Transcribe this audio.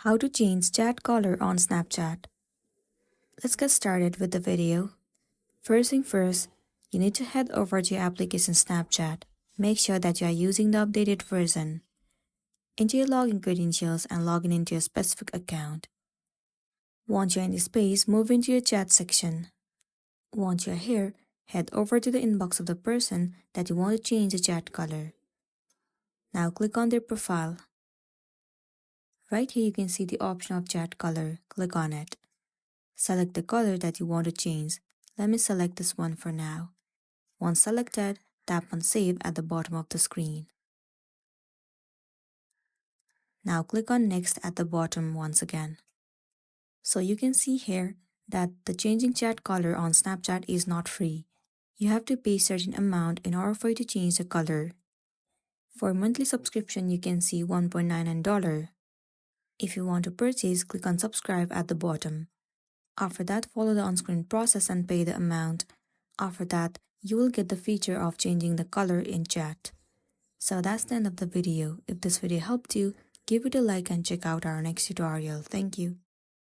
How to change chat color on Snapchat. Let's get started with the video. First thing first, you need to head over to your application Snapchat. Make sure that you are using the updated version. Enter your login credentials and log in into your specific account. Once you're in this page, move into your chat section. Once you're here, head over to the inbox of the person that you want to change the chat color. Now click on their profile. Right here you can see the option of chat color. Click on it. Select the color that you want to change. Let me select this one for now. Once selected, tap on Save at the bottom of the screen. Now click on Next at the bottom once again. So you can see here that the changing chat color on Snapchat is not free. You have to pay a certain amount in order for you to change the color. For monthly subscription, you can see $1.99. If you want to purchase, click on Subscribe at the bottom. After that, follow the on-screen process and pay the amount. After that, you will get the feature of changing the color in chat. So that's the end of the video. If this video helped you, give it a like and check out our next tutorial. Thank you.